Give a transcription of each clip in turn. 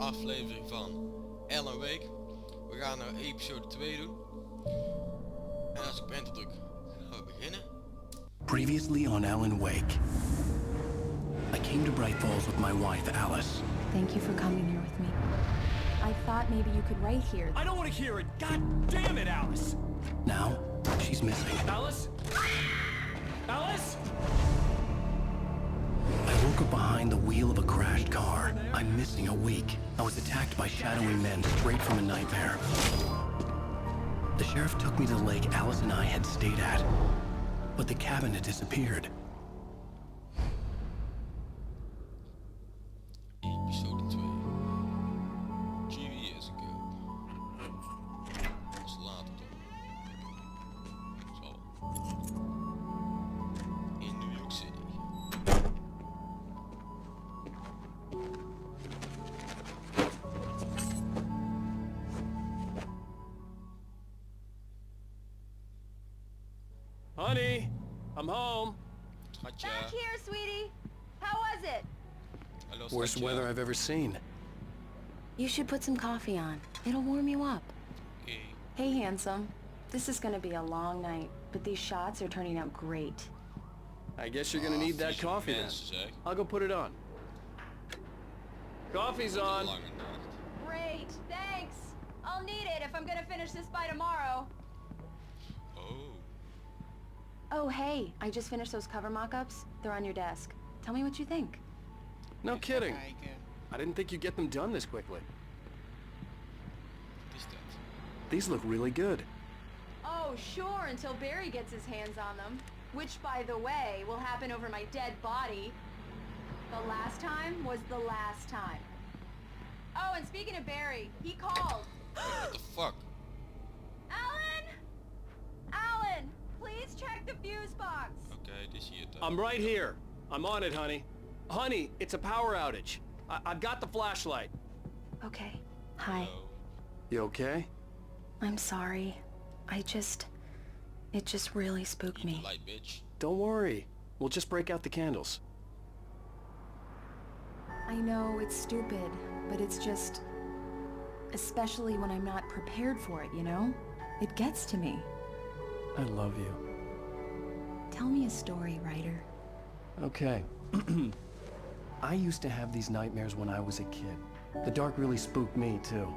aflevering van Alan Wake. We gaan naar episode 2 doen. En als ik op enter druk, gaan we beginnen. Previously on Alan Wake. I came to Bright Falls with my wife, Alice. Thank you for coming here with me. I thought maybe you could write here. I don't want to hear it! God damn it, Alice! Now, she's missing. Alice? Alice? I woke up behind the wheel of a crashed car. I'm missing a week. I was attacked by shadowy men straight from a nightmare. The sheriff took me to the lake Alice and I had stayed at. But the cabin had disappeared. Episode 2. 2 years ago. Dat is later toch? Zo. In New York City. Honey, I'm home. Schatje. Back here, sweetie. How was it? Hallo Worst schatje. weather I've ever seen. You should put some coffee on. It'll warm you up. Oké. Hey, handsome. This is gonna be a long night, but these shots are turning out great. I guess you're gonna need that vieze coffee then. mensen, zeg. I'll go put it on. Coffee's on. Lange nacht. Great, thanks. I'll need it if I'm gonna finish this by tomorrow. Oh. Oh, hey, I just finished those cover mock-ups. They're on your desk. Tell me what you think. No kidding. I didn't think you'd get them done this quickly. Wat is dat? These look really good. Oh, sure, until Barry gets his hands on them. Which, by the way, will happen over my dead body. The last time was the last time. Oh, and speaking of Barry, he called. What the fuck? Alan! Alan! Please check the fuse box. Oké, dit is hier toch. I'm right here. I'm on it, honey. Honey, it's a power outage. I've got the flashlight. Okay. Hi. Oh. You okay? I'm sorry. It just really spooked Eat the me. light, bitch. Don't worry. We'll just break out the candles. I know it's stupid, but it's just... Especially when I'm not prepared for it, you know? It gets to me. I love you. Tell me a story, writer. Okay. I used to have these nightmares when I was a kid. The dark really spooked me, too.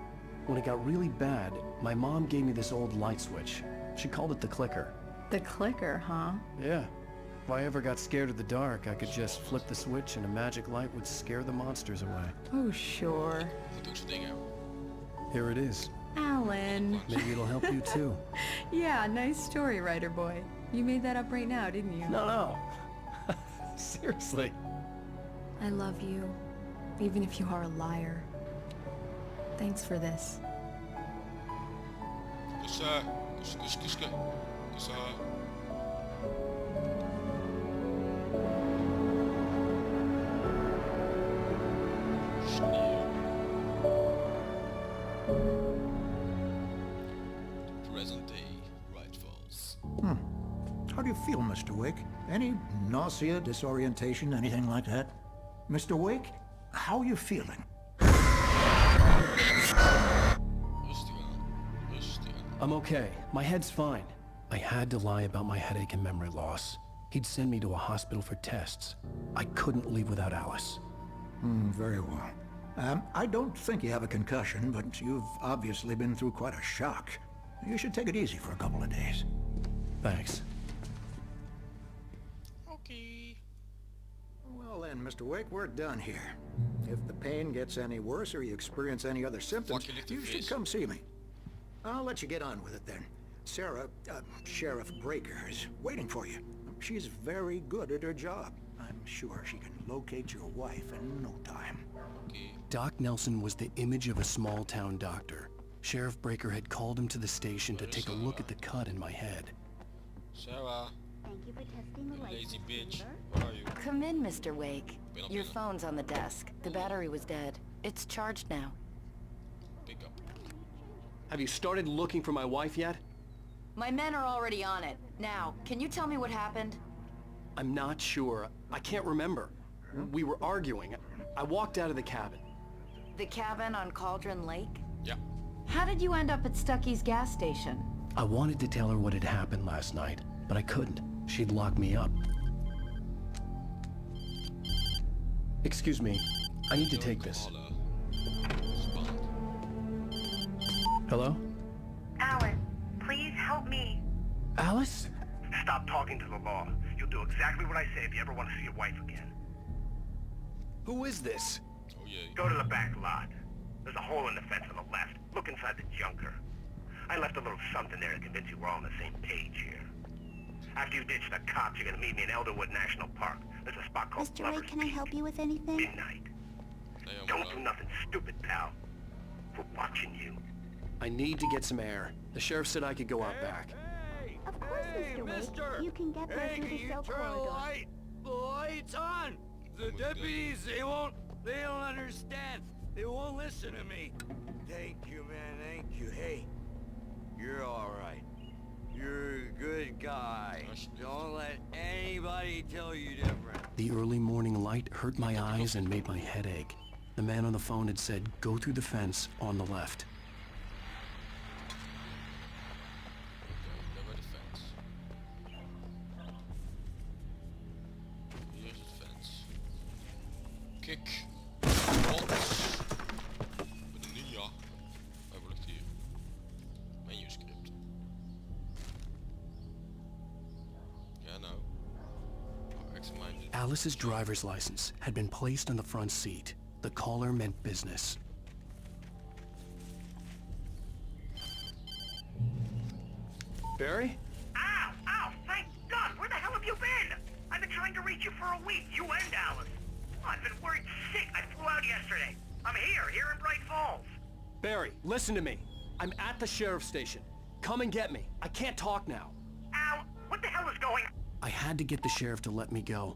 When it got really bad, my mom gave me this old light switch. She called it the clicker. The clicker, huh? Yeah. If I ever got scared of the dark, I could just flip the switch and a magic light would scare the monsters away. Oh, sure. Moet ook zo'n ding hebben. Here it is. Alan. Maybe it'll help you, too. Yeah, nice story, writer boy. You made that up right now, didn't you? No. Seriously. I love you, even if you are a liar. Thanks for this. Kussen. Kussen. Kussen. Sneeuw. Present day, Bright Falls. How do you feel, Mr. Wake? Any nausea, disorientation, anything like that? Mr. Wake, how are you feeling? Rustig aan. Rustig aan. I'm okay. My head's fine. I had to lie about my headache and memory loss. He'd send me to a hospital for tests. I couldn't leave without Alice. Very well. I don't think you have a concussion, but you've obviously been through quite a shock. You should take it easy for a couple of days. Thanks. Oké. Well then, Mr. Wake, we're done here. If the pain gets any worse or you experience any other symptoms, Fuck, je ligt in you should vis. come see me. I'll let you get on with it then. Sarah, Sheriff Breaker, is waiting for you. She's very good at her job. I'm sure she can locate your wife in no time. Oké. Doc Nelson was the image of a small-town doctor. Sheriff Breaker had called him to the station to take a look at the cut in my head. Sarah. Thank you for testing the lights, Lazy Mr. bitch. Weaver. Where are you? Come in, Mr. Wake. Binnen, Your binnen. phone's on the desk. The battery was dead. It's charged now. Pick up. Have you started looking for my wife yet? My men are already on it. Now, can you tell me what happened? I'm not sure. I can't remember. We were arguing. I walked out of the cabin. The cabin on Cauldron Lake? Ja. How did you end up at Stucky's gas station? I wanted to tell her what had happened last night, but I couldn't. She'd lock me up. Excuse me. I need to take this. Spannend. Hello? Alice, please help me. Alice? Stop talking to the law. You'll do exactly what I say if you ever want to see your wife again. Who is this? Oh jee. Go to the back lot. There's a hole in the fence on the left. Look inside the junker. I left a little something there to convince you we're all on the same page here. After you ditch the cops, you're gonna meet me in Elderwood National Park. There's a spot called Mr. Wake, Lover's can I Peak. help you with anything? Midnight. Nee, Don't jongen. do nothing stupid, pal. We're watching you. I need to get some air. The sheriff said I could go out back. Of course, Mr. Wake. You can get there through the cell corridor. The light's on! The deputies, they don't understand. They won't listen to me. Thank you, man, thank you. Hey, you're alright. You're a good guy. Don't let anybody tell you different. The early morning light hurt my eyes and made my head ache. The man on the phone had said, go through the fence on the left. Daar bij de fans. Hier is het fans. Kijk. Bots. Met een ninja. Hij ligt hier. Manuscript. Ja nou. Oh, examine. Alice's driver's license had been placed on the front seat. The caller meant business. Barry? Ow! Ow! Thank God! Where the hell have you been? I've been trying to reach you for a week, you and Alice. I've been worried sick. I flew out yesterday. I'm here in Bright Falls. Barry, listen to me. I'm at the sheriff's station. Come and get me. I can't talk now. Al, what the hell is going on? I had to get the sheriff to let me go.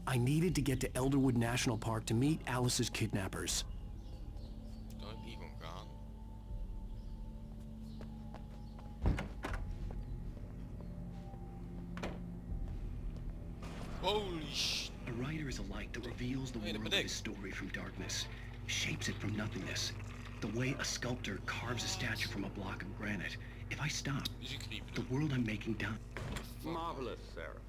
I needed to get to Elderwood National Park to meet Alice's kidnappers. Dan heb ik hier gewoon gaan. Holy sh... A writer is a light that reveals the Hey, dat world ben of ik. his story from darkness, shapes it from nothingness. The way a sculptor carves a statue from a block of granite. If I stop, Die is een creep. the world I'm making down. Marvelous, Sarah.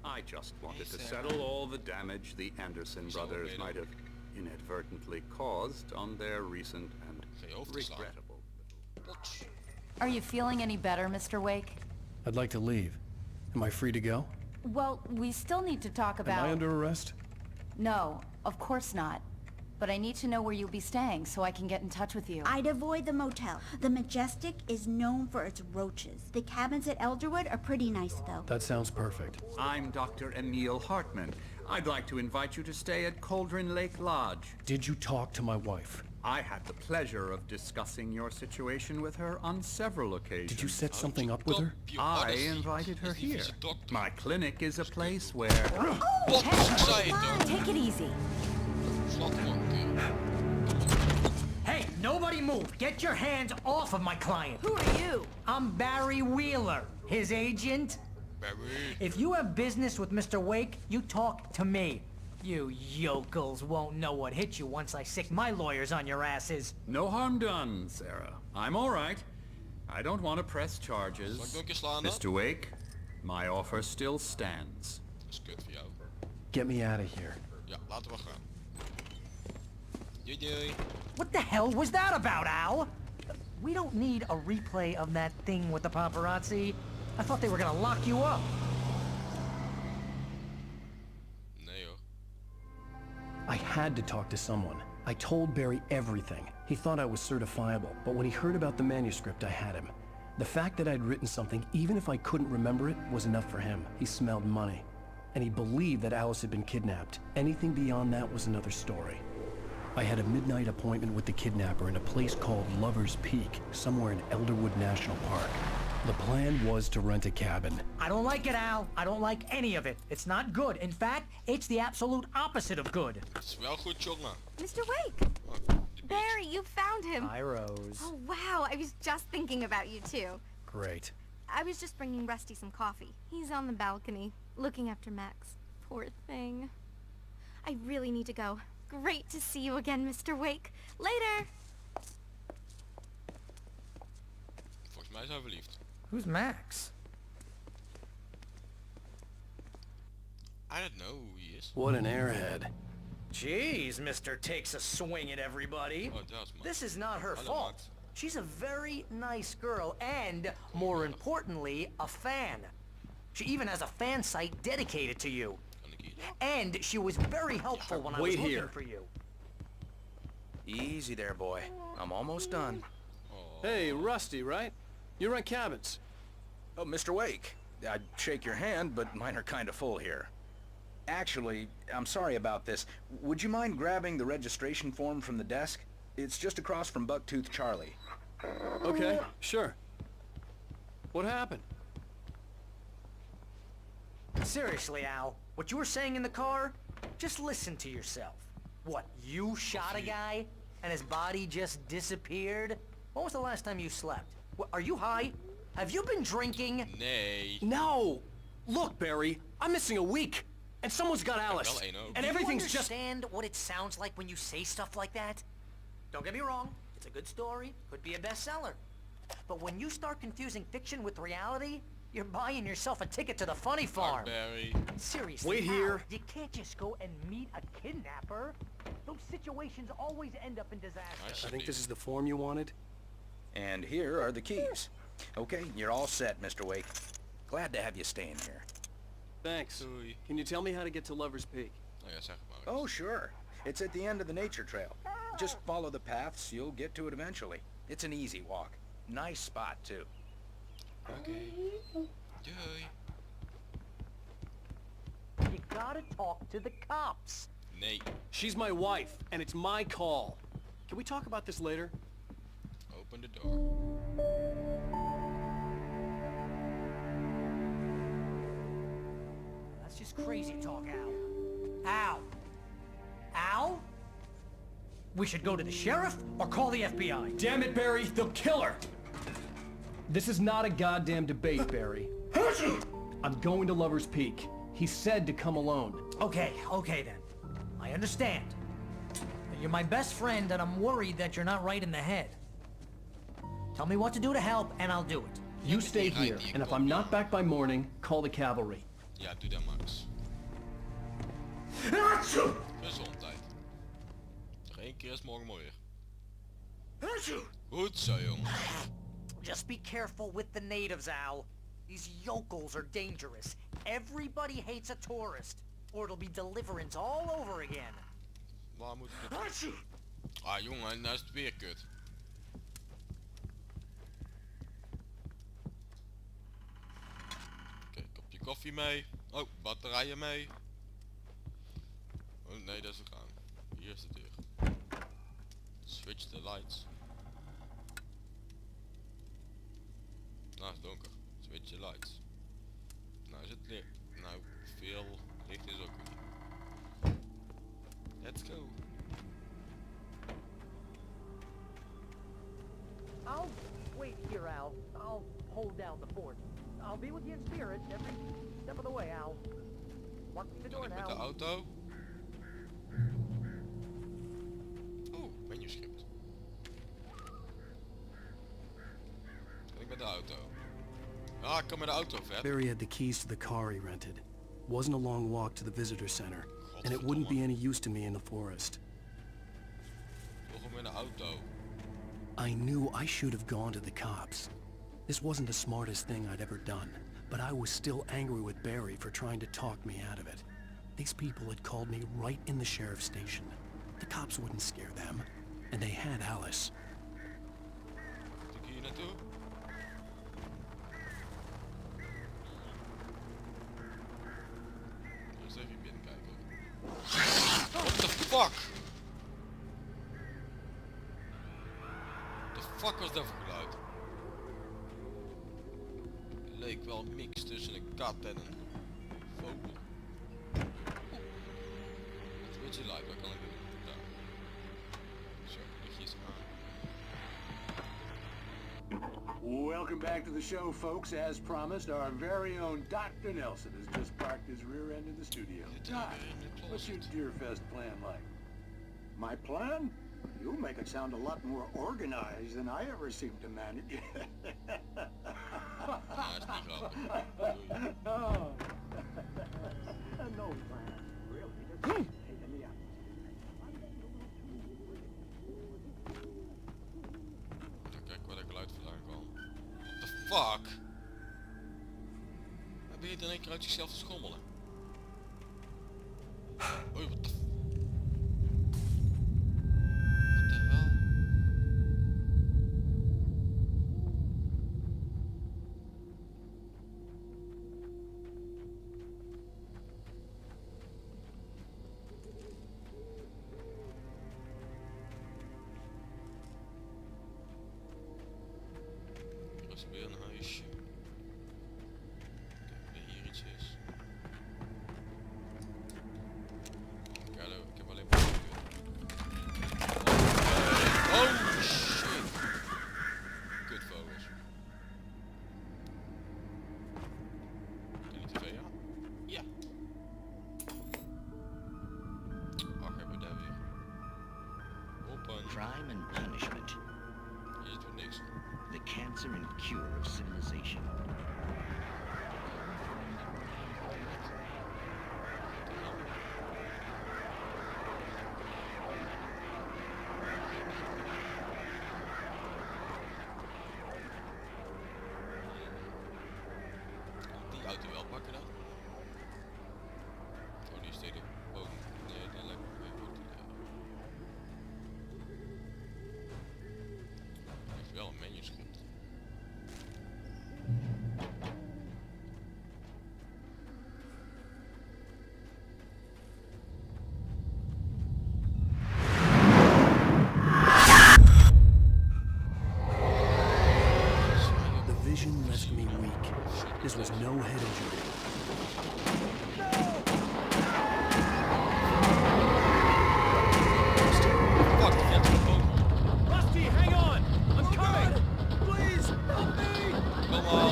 I just wanted to Sarah. settle all the damage the Anderson Zo, brothers weet je might have inadvertently caused on their recent and Ga je hoofd slaan. regrettable. Pots. Are you feeling any better, Mr. Wake? I'd like to leave. Am I free to go? Well, we still need to talk about... Am I under arrest? No, of course not. But I need to know where you'll be staying so I can get in touch with you. I'd avoid the motel. The Majestic is known for its roaches. The cabins at Elderwood are pretty nice, though. That sounds perfect. I'm Dr. Emil Hartman. I'd like to invite you to stay at Cauldron Lake Lodge. Did you talk to my wife? I had the pleasure of discussing your situation with her on several occasions. Did you set something up with her? I invited her here. My clinic is a place where... Pots, ik zei het toch. Take it easy. Slat gewoon, kerel. Hey, nobody move! Get your hands off of my client! Who are you? I'm Barry Wheeler, his agent. Barry. If you have business with Mr. Wake, you talk to me. You yokels won't know what hit you once I sick my lawyers on your asses. No harm done, Sarah. I'm all right. I don't want to press charges. Zal ik nog een keer slaan dan? Mr. Wake, my offer still stands. Dat is kut voor jou. Get me out of here. Ja, laten we gaan. Doei doei. What the hell was that about, Al? We don't need a replay of that thing with the paparazzi. I thought they were gonna lock you up. Nee hoor. I had to talk to someone. I told Barry everything. He thought I was certifiable, but when he heard about the manuscript, I had him. The fact that I'd written something, even if I couldn't remember it, was enough for him. He smelled money. And he believed that Alice had been kidnapped. Anything beyond that was another story. I had a midnight appointment with the kidnapper in a place called Lover's Peak, somewhere in Elderwood National Park. The plan was to rent a cabin. I don't like it, Al. I don't like any of it. It's not good. In fact, it's the absolute opposite of good. Het is wel goed, jongen. Mr. Wake! Oh, die beest. Barry, you found him! Hi, Rose. Oh, wow, I was just thinking about you, too. Great. I was just bringing Rusty some coffee. He's on the balcony, looking after Max. Poor thing. I really need to go. Great to see you again, Mr. Wake. Later. Volgens mij is hij verliefd. Who's Max? I don't know who he is. What an airhead. Jeez, Mr. Takes a swing at everybody. Oh, that's Max. This is not her Hello, fault. Max. She's a very nice girl and, more importantly, a fan. She even has a fan site dedicated to you. And she was very helpful when I was looking for you. Easy there, boy. I'm almost done. Hey, Rusty, right? You rent cabins. Oh, Mr. Wake. I'd shake your hand, but mine are kind of full here. Actually, I'm sorry about this. Would you mind grabbing the registration form from the desk? It's just across from Bucktooth Charlie. Okay, sure. What happened? Seriously, Al, what you were saying in the car, just listen to yourself. What, you shot a guy and his body just disappeared? When was the last time you slept? What, are you high? Have you been drinking? Nee. No! Look, Barry, I'm missing a week, and someone's got Alice, Wel één ook. and Do you everything's just... understand what it sounds like when you say stuff like that? Don't get me wrong, it's a good story, could be a bestseller. But when you start confusing fiction with reality, you're buying yourself a ticket to the funny farm. Barry. Seriously, Wait here. Al, you can't just go and meet a kidnapper. Those situations always end up in disaster. I think this is the form you wanted. And here are the keys. Okay, you're all set, Mr. Wake. Glad to have you staying here. Thanks. Doei. Can you tell me how to get to Lover's Peak? Nou ja, zeg maar. Oh, sure. It's at the end of the nature trail. Just follow the paths, you'll get to it eventually. It's an easy walk. Nice spot, too. Oké. Doei. You gotta talk to the cops. Nee. She's my wife, and it's my call. Can we talk about this later? Open the door. That's just crazy talk, Al. Al? Al? We should go to the sheriff or call the FBI. Damn it, Barry, they'll kill her! This is not a goddamn debate, Barry. I'm going to Lover's Peak. He said to come alone. Okay then. I understand. But you're my best friend and I'm worried that you're not right in the head. Tell me what to do to help and I'll do it. You stay here, and if I'm not back by morning, call the cavalry. Ja, doe dat, Max. Gezondheid. Nog één keer is morgen mooier. Goed zo, jongen. Just be careful with the natives, Al. These yokels are dangerous. Everybody hates a tourist. Or it'll be deliverance all over again. Waar moet ik dit? Ah, jongen, nou is het weer kut. Oké, kopje koffie mee. Oh, batterijen mee. Oh nee, dat is het aan. Hier is de deur. Switch the lights. Nou, het is donker. Switch the lights. Nou is het licht. Nou, veel licht is ook niet. Let's go. I'll wait here, Al. I'll hold down the fort. I'll be with you in spirit every step of the way, Al. Walk me the door Kan ik met de now. auto? Oeh, manuscript. Kan ik met de auto? Ah, ik kan met de auto, vet. Barry had the keys to the car he rented. Wasn't a long walk to the visitor center, and it wouldn't be any use to me in the forest. Toch met de auto. I knew I should have gone to the cops. This wasn't the smartest thing I'd ever done, but I was still angry with Barry for trying to talk me out of it. These people had called me right in the sheriff's station. The cops wouldn't scare them, and they had Alice. Moet ik hier naartoe? Eerst even binnenkijken. What the fuck? The fuck was dat voor geluid? Leek wel een mix tussen een kat en een vogel. Switch the light, wat kan ik doen? Daar. Zo, lichtjes aan. Welcome back to the show, folks. As promised, our very own Dr. Nelson has just parked his rear end in the studio. Doc, what's your Deerfest plan like? My plan? You make it sound a lot more organized than I ever seem to manage. Oh. No plan, really. Just taking me out. Kijk waar dat geluid vandaan kwam. What the fuck? Hij begint in één keer uit zichzelf te schommelen. Oei, wat de f... Wat de hel? Er is weer een huisje. Kijk, hier iets is. Ik heb alleen maar oh shit! Kutvogels. Kan die tv aan? Ja! Ach, hebben we daar weer. Open. Crime and punishment. Hier doet niks. The cancer and cure of civilization. Die auto wel pakken dan? Oh, die steekt op. Oh, nee, die lijkt me weer goed. Hij heeft wel een manuscript. The vision left me weak. This was no head injury. Rusty, hang on! I'm coming! Please, help me! Kom al!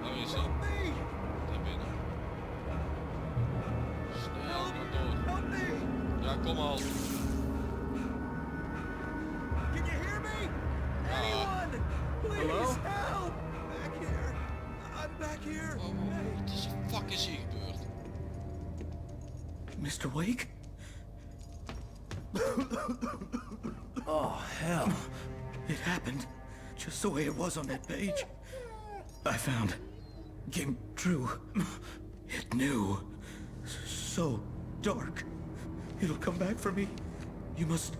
Oh, je ziet. Daar binnen. Snel, ga door. Ja, kom al. Can you hear me? Anyone! Please, Hello? help! Back here. I'm back here. Wat is de fuck is hier gebeurd? Mr. Wake? Oh, hell. It happened just the way it was on that page. I found. Came true. It knew. So dark. It'll come back for me. You must...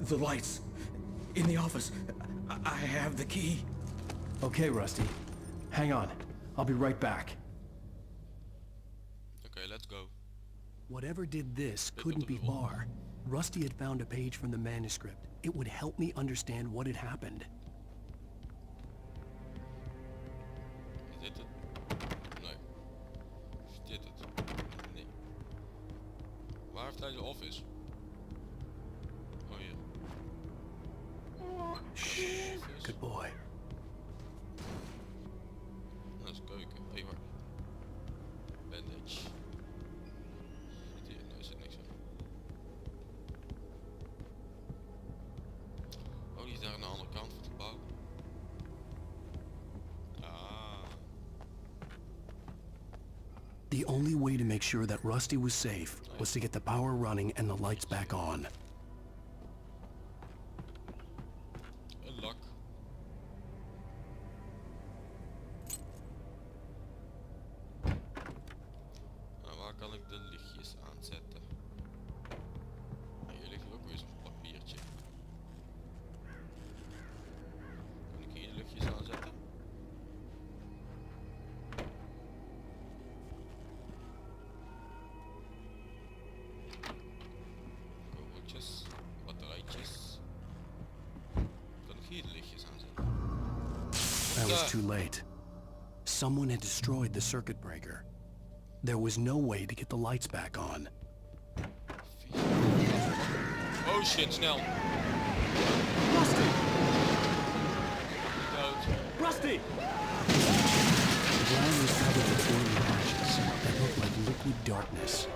The lights. In the office. I have the key. Okay, Rusty. Hang on. I'll be right back. Okay, let's go. Whatever did this couldn't be far. Rusty had found a page from the manuscript. It would help me understand what had happened. Is dit het? Nee. Is dit het? Nee. Waar heeft hij de office? Oh, hier. Shh. Good boy. Dat is keuken. Hé, wacht. Bandage. Zit hier? Nee, er zit niks in. Oh, die is daar aan de andere kant van het gebouw. Ah. The only way to make sure that Rusty was safe was to get the power running and the lights back on. Een lak. Nou, waar kan ik de lichtjes aanzetten? Nou, hier ligt ook weer zo'n papiertje. Kan ik hier de lichtjes aanzetten? Kogeltjes, batterijtjes. Kan ik hier de lichtjes aanzetten? I was too late. Someone had destroyed the circuit breaker. There was no way to get the lights back on. Oh shit, snel! Rusty! Dood. Rusty! The ground was covered with glowing patches that looked like liquid darkness.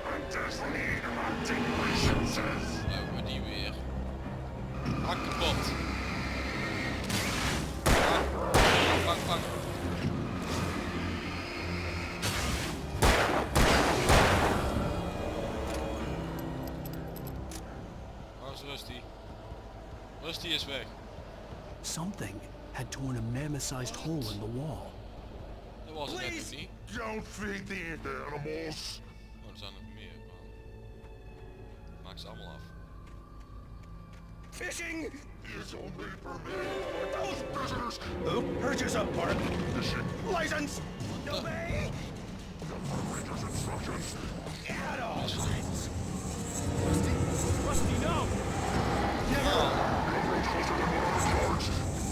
Dus die is weg. Something had torn a mammoth-sized hole in the wall. Dat was het net nog niet. Don't feed the animals. Oh, er zijn nog meer. Maak ze allemaal af. Fishing is only permitted for those prisoners who purchase a park fishing license. Obey. Operator's instructions. At all times. Rusty, no. Never. No.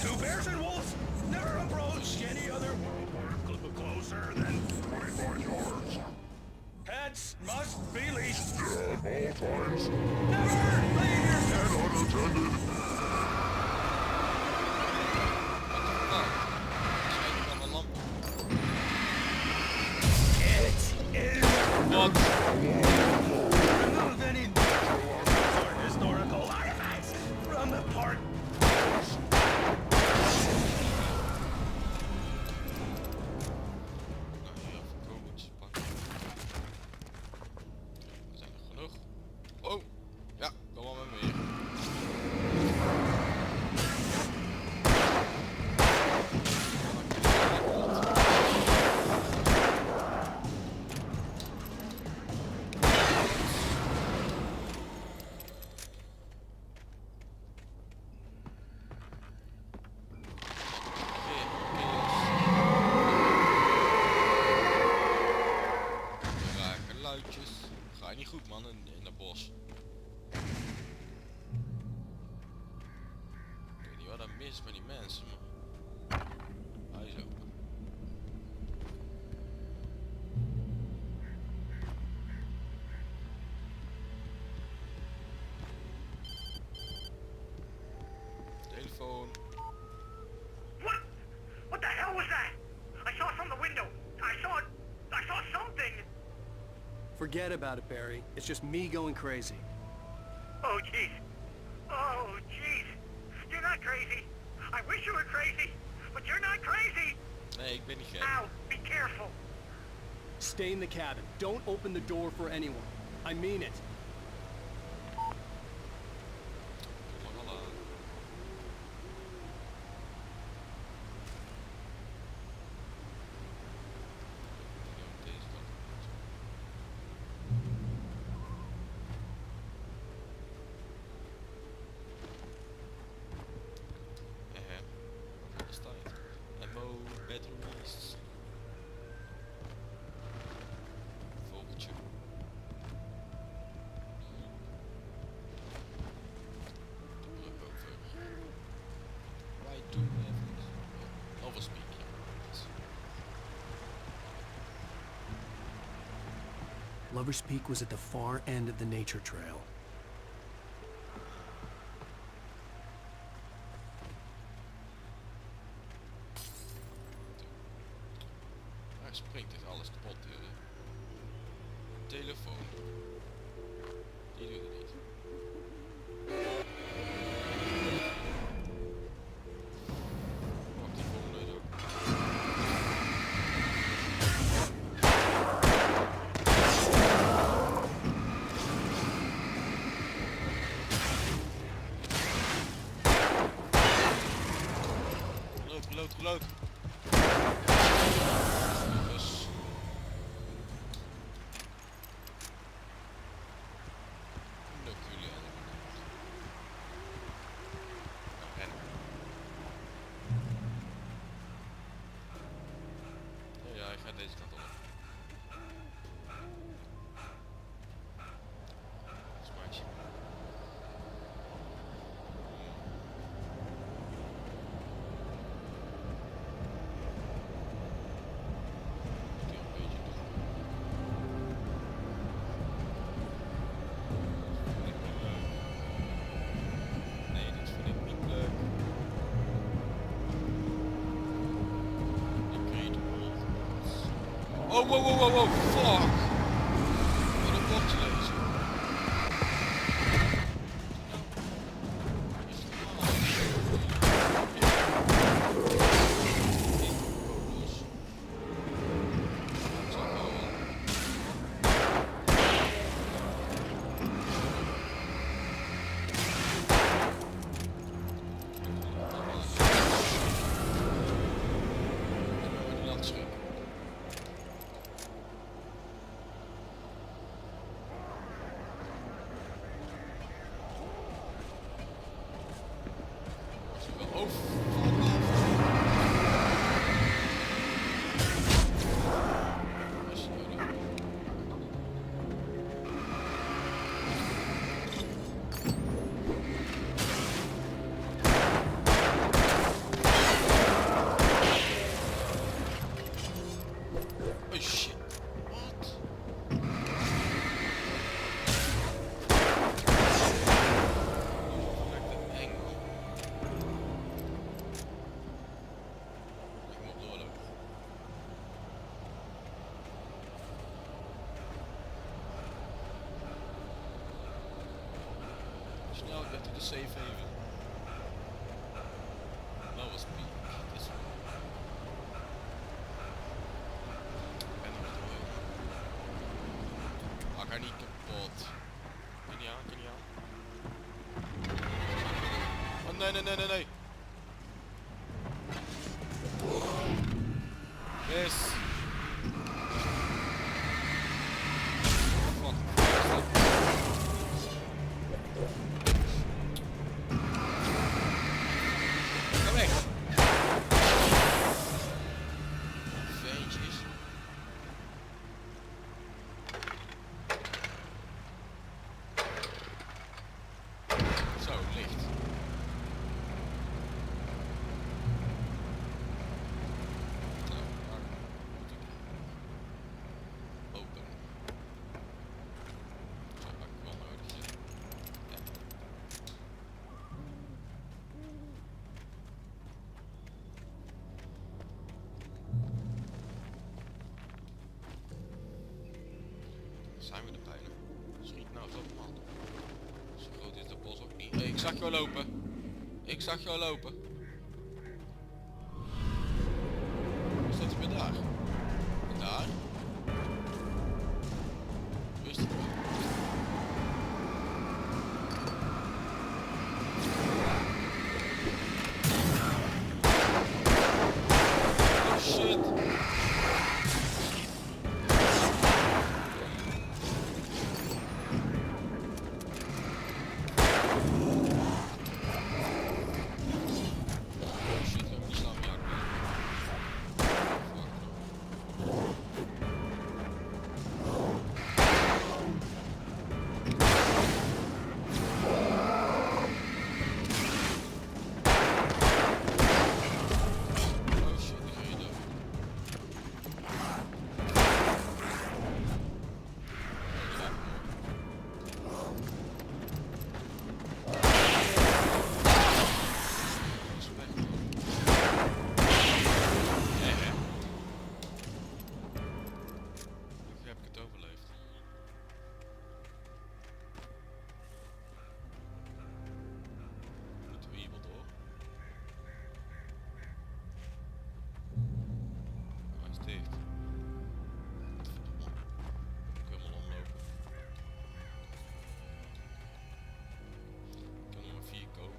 Two bears and wolves never approach any other closer than 25 yards. Pets must be leashed. At all times. Never leave your and unattended. What? Remove any or historical artifacts from the park. Zijn er genoeg? Oh, ja, kom maar met me hier. Ga je niet goed, man, in dat bos. Ik weet niet wat er mis is met die mensen, maar hij is open. Telefoon. What the hell was that? I saw it from the window. I saw something. Forget about it, Barry. It's just me going crazy. Oh, jeez. Oh, jeez. You're not crazy. I wish you were crazy, but you're not crazy. Nee, ik ben niet gek. Ow, be careful. Stay in the cabin. Don't open the door for anyone. I mean it. Lover's Peak was at the far end of the nature trail. Daar springt dit alles kapot, telefoon. Die doet het niet. Pak die volgende neus ook. Reload. Dus. Look jullie aan. Rennen. Ja, ik ga deze kant op. Smaakje. Wow, fuck! Wat een bordje lezen. safe haven. Lowest peak. This one. Ik ben er met de wil. Maar ik ga niet kapot. Kan niet aan, kan niet aan. Oh nee, nee, nee, nee, nee. Yes. Ga weg. Veentjes. Zo, licht. Zijn we er bijna? Schiet nou toch man. Zo groot is de bos ook niet. Hey, ik zag jou lopen. Ik zag jou lopen. Wat staat er weer daar? En daar? Hoe is het? Oh shit.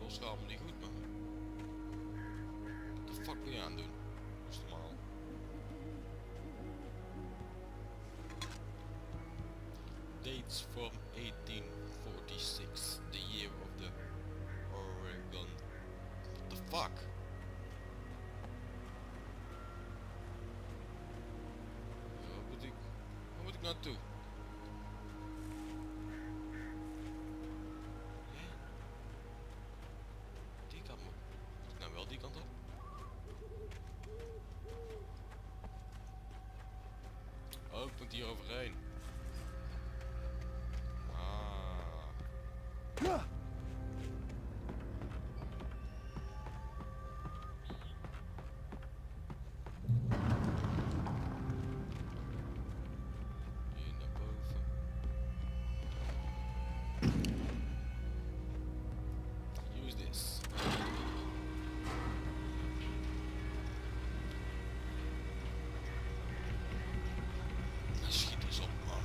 Schaam me niet goed man. Wat de fuck ben je aan het doen? Dat is normaal. Dates from 1846, the year of the Oregon. What the fuck? Waar moet ik naartoe? Die kant op. Oh, ik moet hier overheen. Ah. Hier naar boven. Use this. Schiet eens op man.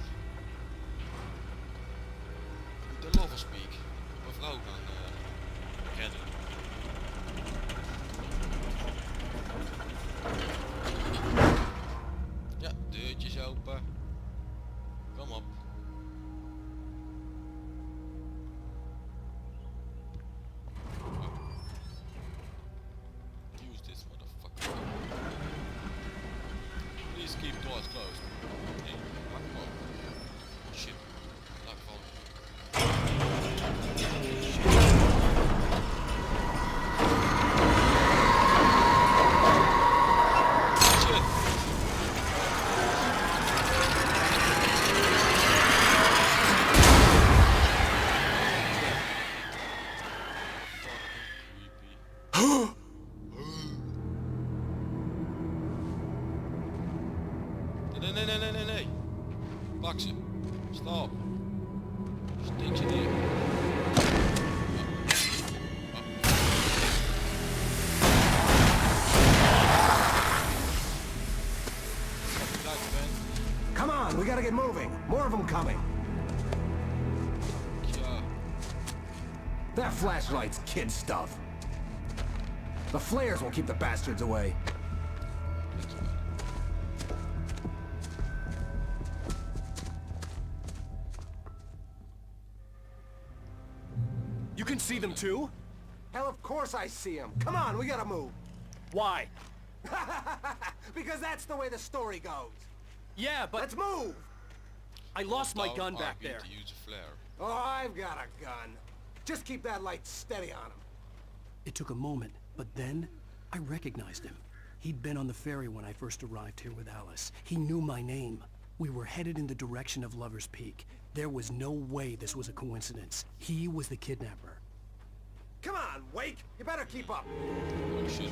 De loverspeak. Mijn vrouw gaan redden. Ja, deurtjes open. Kom op. Use this motherfucker. Please keep doors closed. Hey, maak hem open. Oh shit. Laat vallen. Shit. Nee. Pak ze. Stop. Steek ze neer. We gotta get moving. More of them coming. That flashlight's kid stuff. The flares will keep the bastards away. You can see them too? Hell, of course I see them. Come on, we gotta move. Why? Because that's the way the story goes. Yeah, but... Let's move! I lost my gun back there. To use a flare. Oh, I've got a gun. Just keep that light steady on him. It took a moment, but then I recognized him. He'd been on the ferry when I first arrived here with Alice. He knew my name. We were headed in the direction of Lover's Peak. There was no way this was a coincidence. He was the kidnapper. Come on, Wake! You better keep up! Oh shit.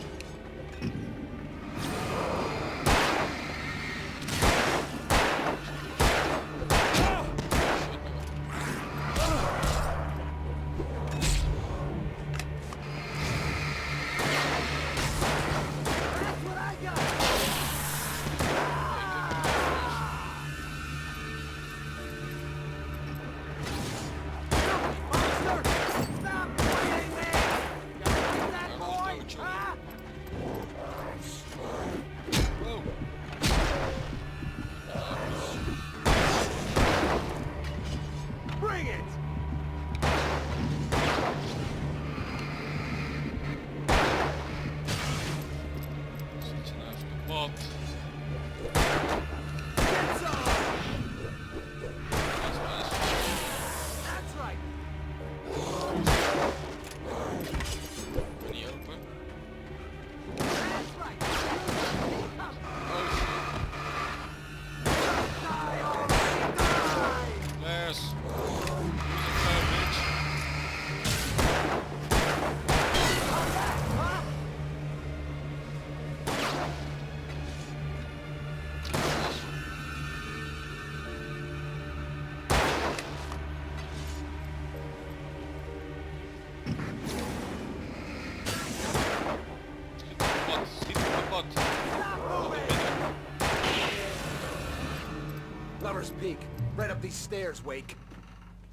Lover's Peak. Right up these stairs, Wake.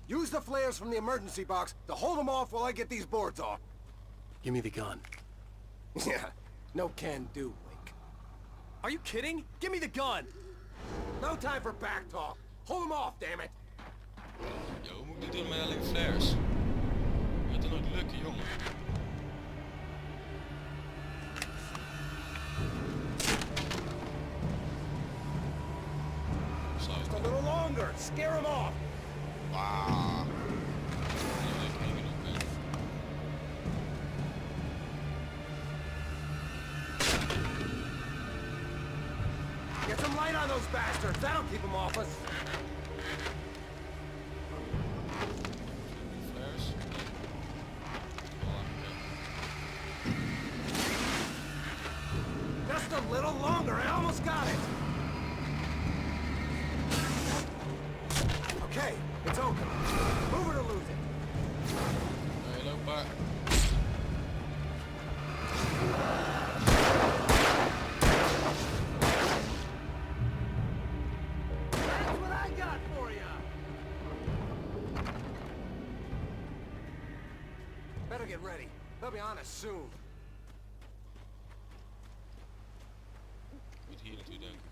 Use the flares from the emergency box to hold them off while I get these boards off. Give me the gun. Yeah, no can do, Wake. Are you kidding? Give me the gun! No time for back talk. Hold them off, damn it. Ja, hoe moet ik dit doen met alleen flares? Gaat er nooit lukken, jongen. Just a little longer. Scare them off. Ah. Get some light on those bastards. That'll keep them off us. Flares. Just a little longer. I almost got it. Okay, it's open. Move it or lose it. Hey, loop back. That's what I got for you. Better get ready. They'll be on us soon. Moet hier naartoe denken.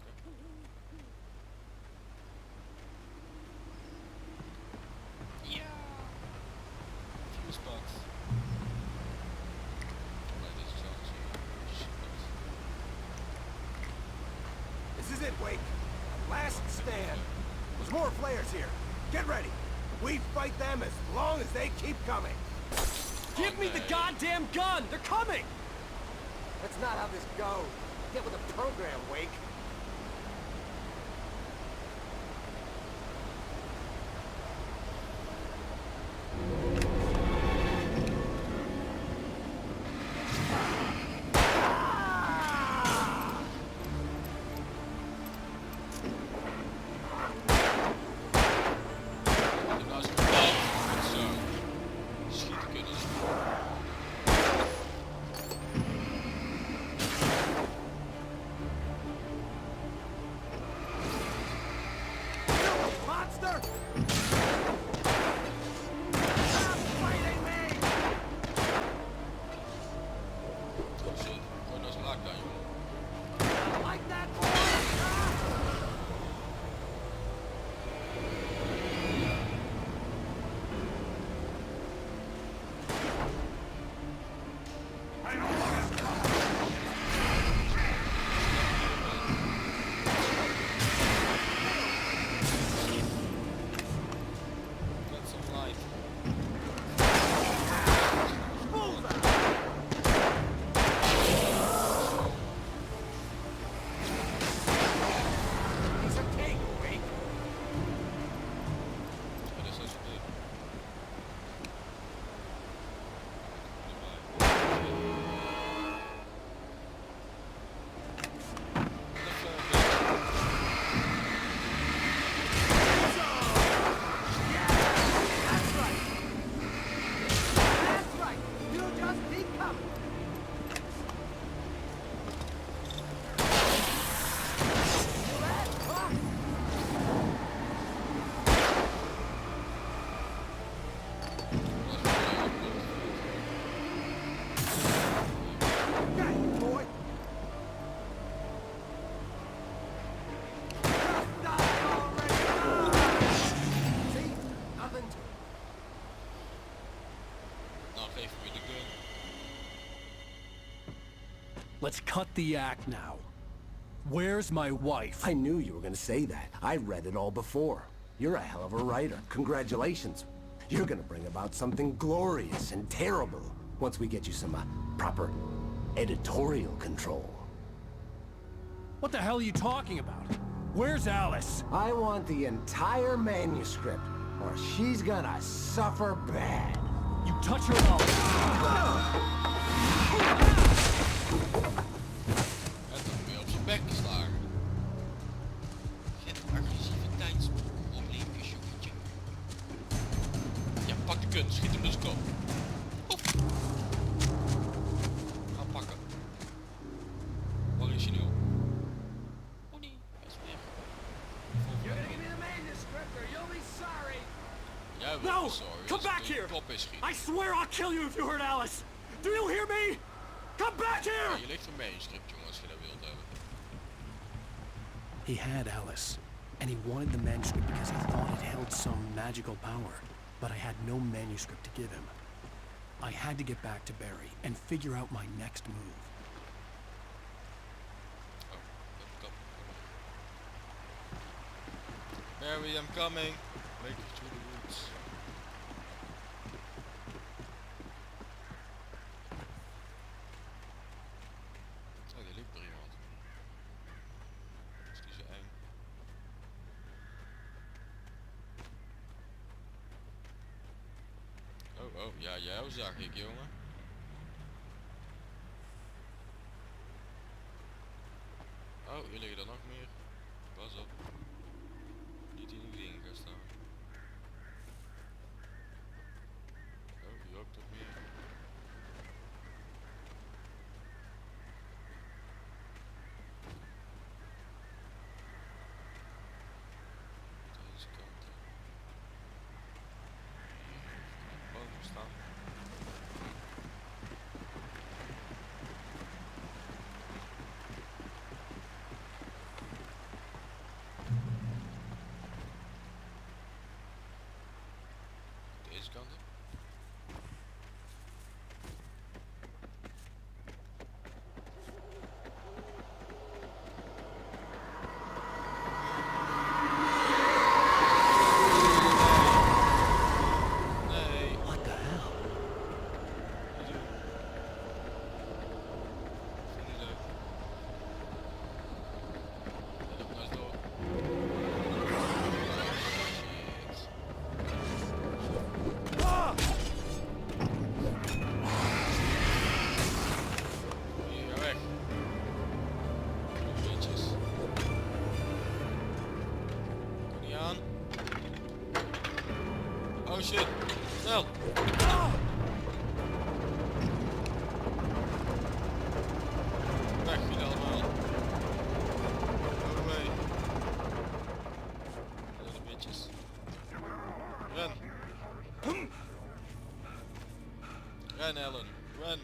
Ja. Few spots. Nee, dit is anders. This is it, Wake. Last stand. There's more flares here. Get ready. We fight them as long as they keep coming. Give me the goddamn gun! They're coming! That's not how this goes. Get with the program, Wake. Raak daar, jongen. Like that, boy! Got some light. He's a king, Wake. Dat is zo dit. That's right. That's right. You just keep coming. Feel that? Huh? Got you, boy. Just die already. See? Nothing to it. Nou, geef me de gun. Let's cut the act now. Where's my wife? I knew you were gonna say that. I read it all before. You're a hell of a writer. Congratulations. You're gonna bring about something glorious and terrible once we get you some proper editorial control. What the hell are you talking about? Where's Alice? I want the entire manuscript, or she's gonna suffer bad. You touch her and I'll... En dan weer op zijn bek geslagen. Get agressiviteitsprobleempjes, jongetje. Ja, pak de gun, schiet hem dus kop. Op. Ga pakken. Waar is hij nu? Oh nee, hij is weg. You're gonna give me the manuscript or you'll be sorry. Jij No! bent sorry. Come back here! Kop is schieten. I swear I'll kill you if you hurt Alice! Do you hear me? Come back here! Ja, je ligt een manuscript, jongen, als je dat wilt hebben. He had Alice, and he wanted the manuscript because he thought it held some magical power. But I had no manuscript to give him. I had to get back to Barry and figure out my next move. Barry, I'm coming. Make it through the woods. Oh, die liep er iemand. Is die zo eng? Oh, oh, ja, jou zag ik, jongen. Oh, hier liggen er nog meer. Pas op. Niet in die dingen gaan staan. Oh, hier ook toch meer. Deze kant. Hier, boven staan. Deze kant op. Nee. What the hell? Vind je leuk? Ja, loop nou eens door. Hier, ga weg. Bitches. Kom niet aan. Oh shit. Snel. Weg jullie allemaal. Go away. Little bitches. Ren. Ren, Ellen. Ren.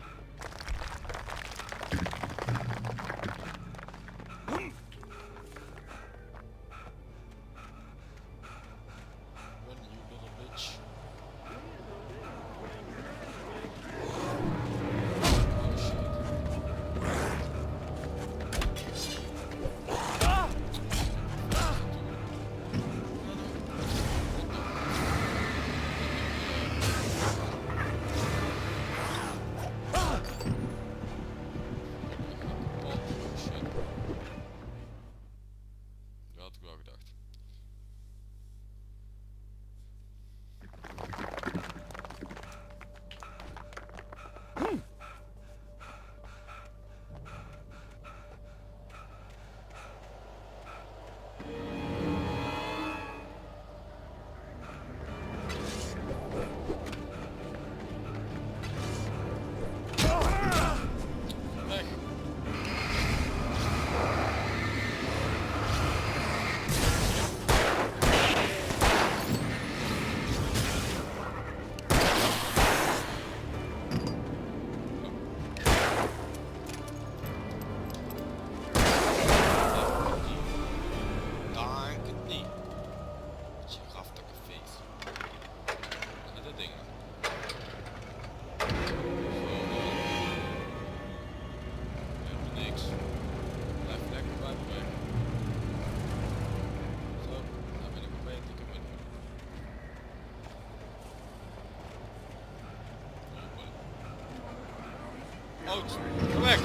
dood. Ga weg.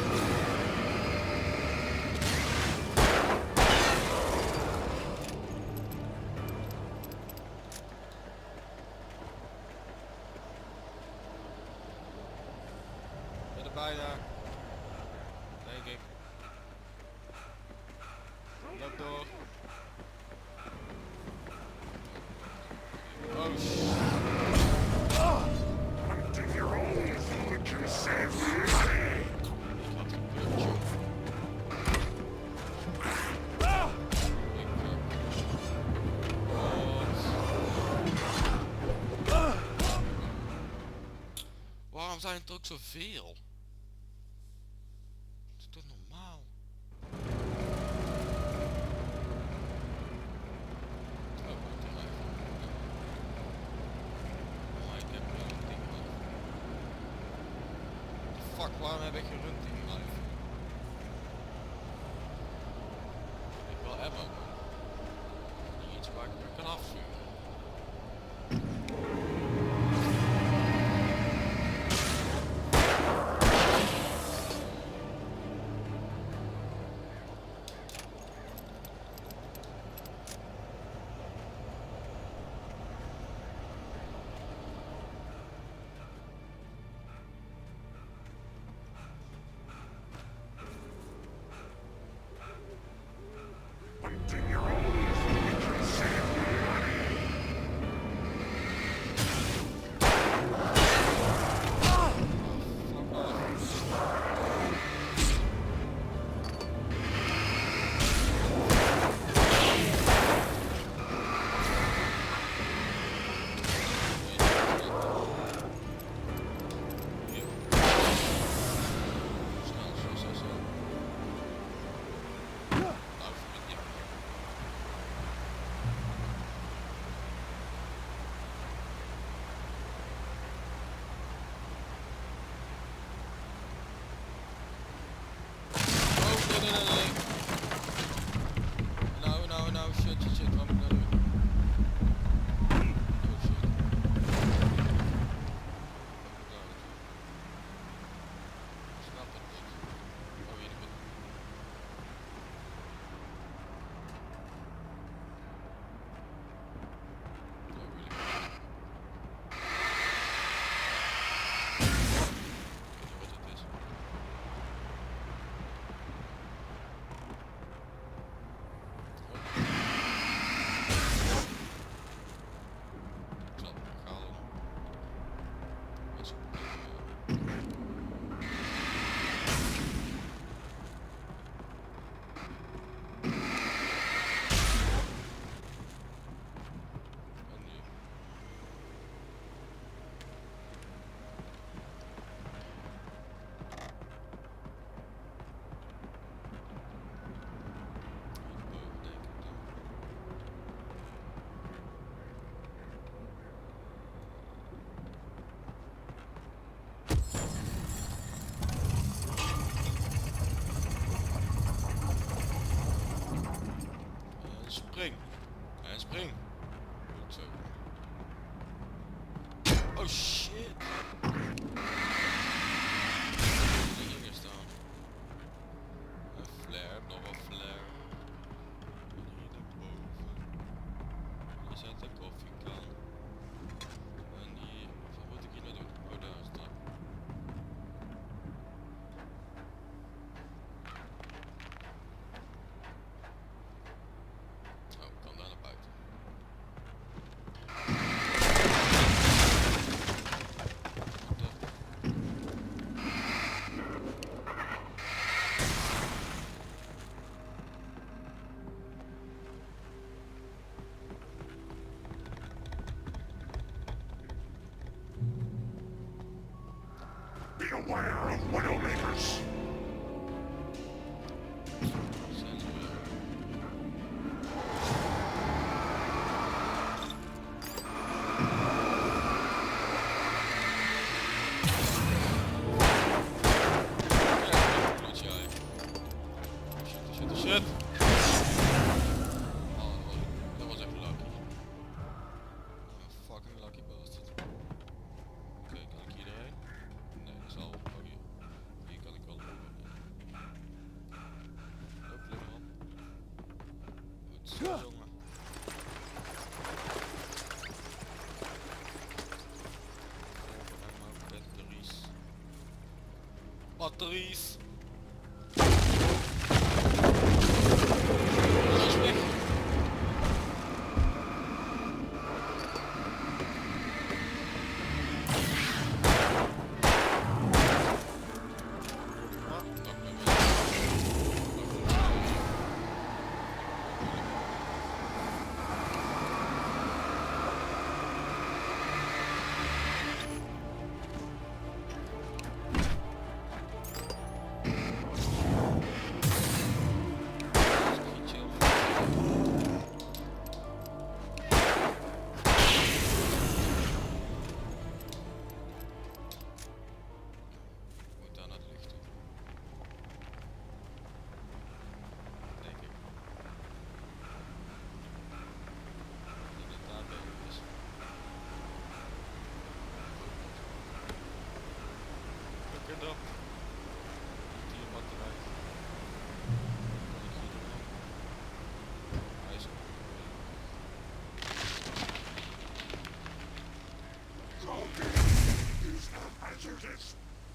Ben er bijna. Denk ik. Loop door. Oh shit. Waarom zijn het ook zoveel? Dat is toch normaal? Fuck, waarom heb ik gerund in mijn life? Ik wil ammo, man. Niet iets waar ik me kan afvuren. Nou, shit, wat moet ik nou doen? Oh shit. Ik snap het niet. Oh, hier ben ik. Spring. En spring. Goed zo. Oh shit. Hier staan. Een flare, nog een flare. Hier daarboven. Hier staat de koffiekan. En hier. Wat moet ik hier nou doen? Oh, daar is het. Beware of widowmakers. Shit. Oh, dat was echt lucky. Een fucking lucky bastard. Oké, kan ik hierheen? Nee, dat is al. Oh, hier. Hier kan jongen. Batteries. Hij is weg.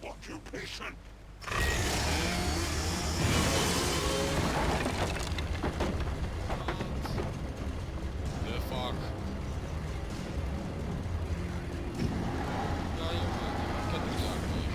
Occupation. The fuck. Ja, jongen, ik heb het daar mee.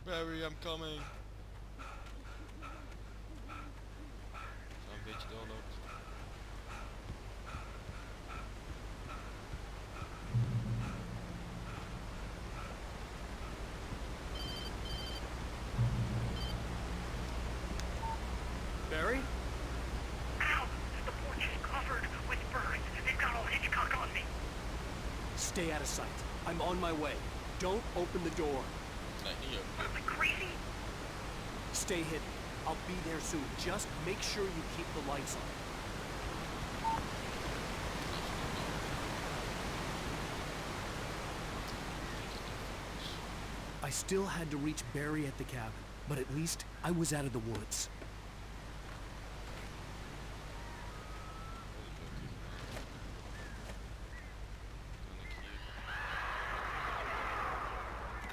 Barry, I'm coming. Zo een beetje doorlopen. Barry? Ow! The porch is covered with birds. They've got all Hitchcock on me. Stay out of sight. I'm on my way. Don't open the door. Am I crazy? Stay hidden. I'll be there soon. Just make sure you keep the lights on. I still had to reach Barry at the cabin, but at least I was out of the woods.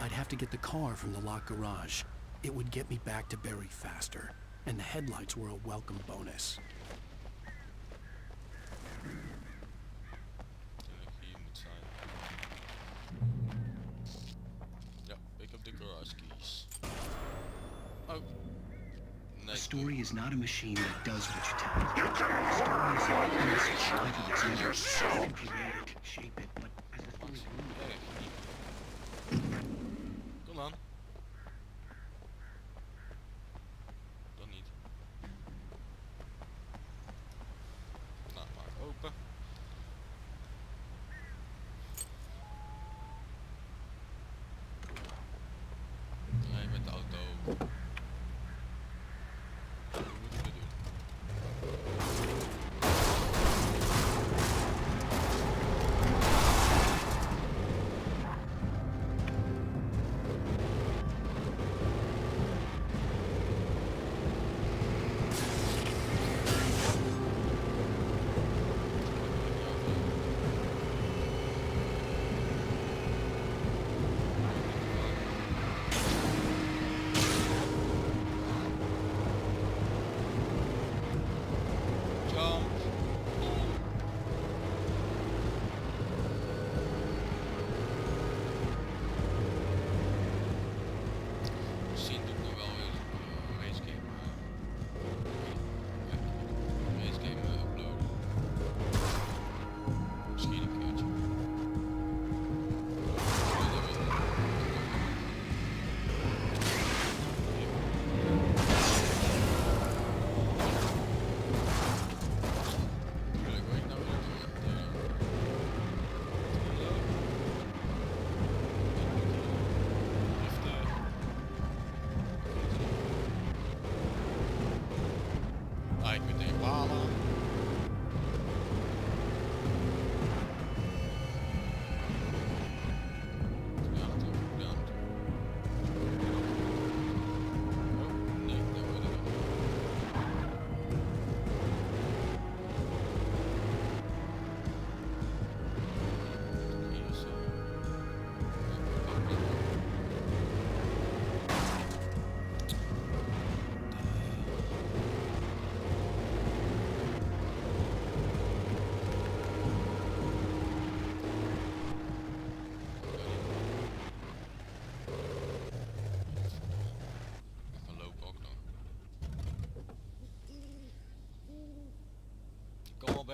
I'd have to get the car from the locked garage. It would get me back to Barry faster, and the headlights were a welcome bonus. Ja, pick up the garage keys. Oh. A story is not a machine that does what you tell it. A story is like a message life of its own. You can create it, shape it, but as a story Kom aan. Dan niet. Nou, maak open. Rij met de auto. Hoe moeten we doen?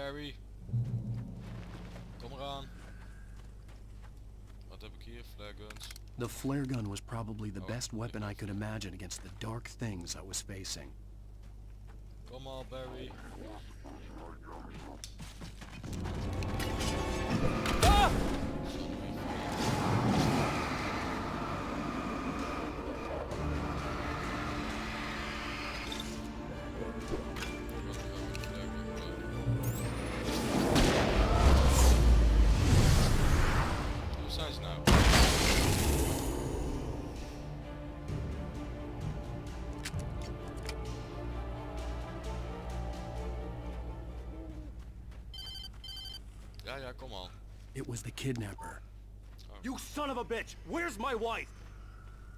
Barry. Kom eraan. Wat heb ik hier? Flare guns. The flare gun was probably the best weapon I could imagine against the dark things I was facing. Kom al, Barry. Ah! Hoe zijn ze nou? Ja, kom al. It was the kidnapper. You son of a bitch! Where's my wife?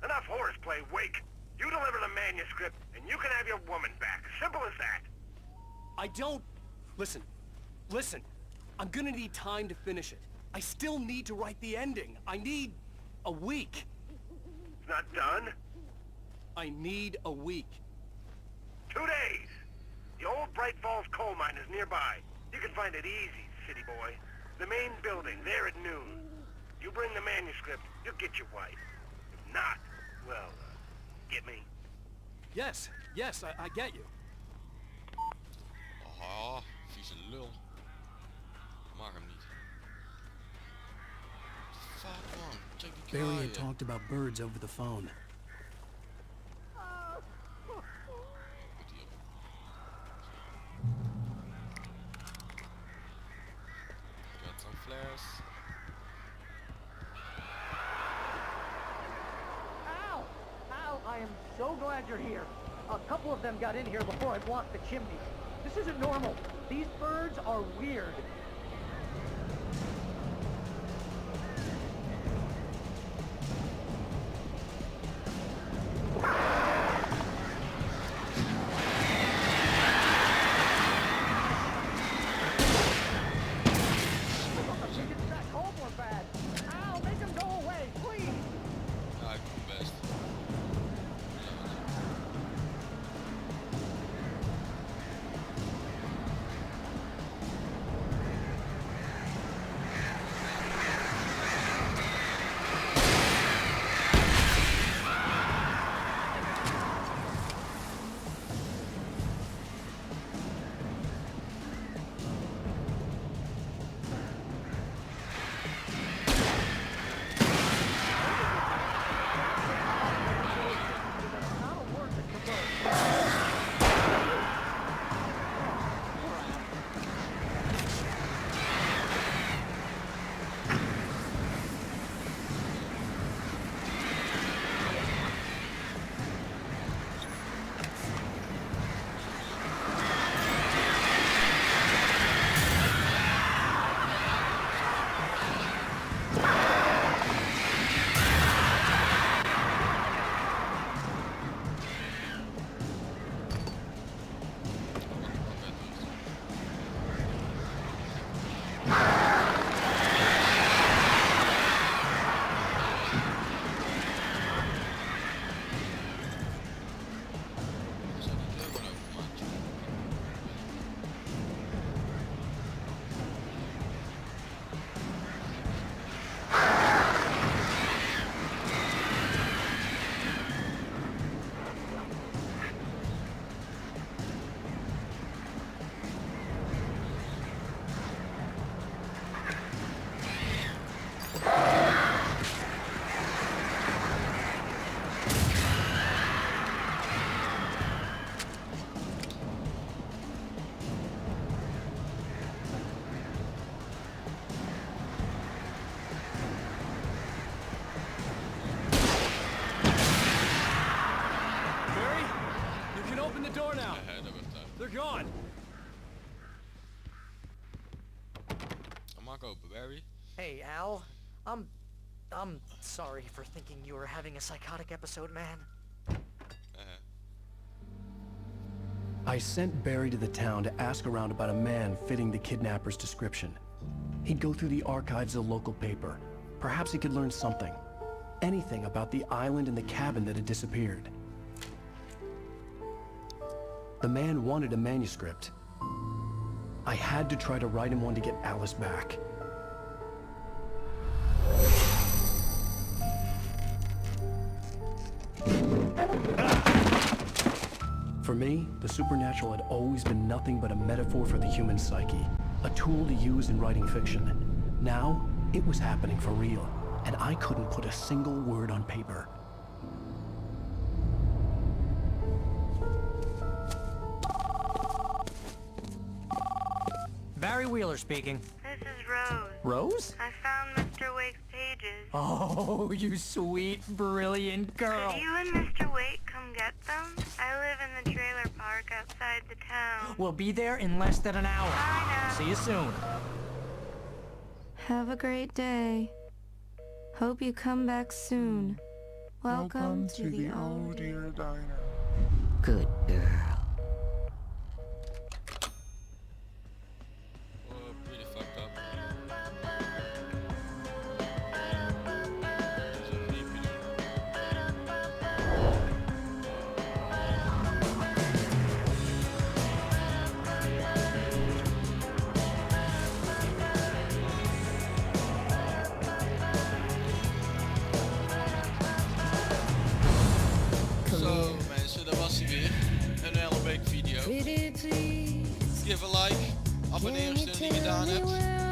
Enough horseplay, Wake. You deliver the manuscript, and you can have your woman back. Simple as that. I don't... Listen. I'm gonna need time to finish it. I still need to write the ending. I need a week. It's not done? I need a week. 2 days. The old Bright Falls coal mine is nearby. You can find it easy, city boy. The main building, there at noon. You bring the manuscript, you'll get your wife. If not, well, get me? Yes, I get you. Aha, vieze lul. Mag hem niet. Fuck man, check die Barry kraaien. had talked about birds over the phone. Got some flares. Ow! Ow! I am so glad you're here. A couple of them got in here before I blocked the chimney. This isn't normal. These birds are weird. They're gone. Maak open, Barry. Hey, Al. I'm sorry for thinking you were having a psychotic episode, man. I sent Barry to the town to ask around about a man fitting the kidnapper's description. He'd go through the archives of the local paper. Perhaps he could learn something. Anything about the island and the cabin that had disappeared. The man wanted a manuscript. I had to try to write him one to get Alice back. For me, the supernatural had always been nothing but a metaphor for the human psyche, a tool to use in writing fiction. Now, it was happening for real, and I couldn't put a single word on paper. Barry Wheeler speaking. This is Rose. Rose? I found Mr. Wake's pages. Oh, you sweet, brilliant girl. Could you and Mr. Wake come get them? I live in the trailer park outside the town. We'll be there in less than an hour. Bye now. See you soon. Have a great day. Hope you come back soon. Welcome to the old dear diner. Good girl. Pretty fucked up. Zo mensen, dat was hij weer. Een hele week video. Give a like, abonneer als je het nog niet gedaan hebt.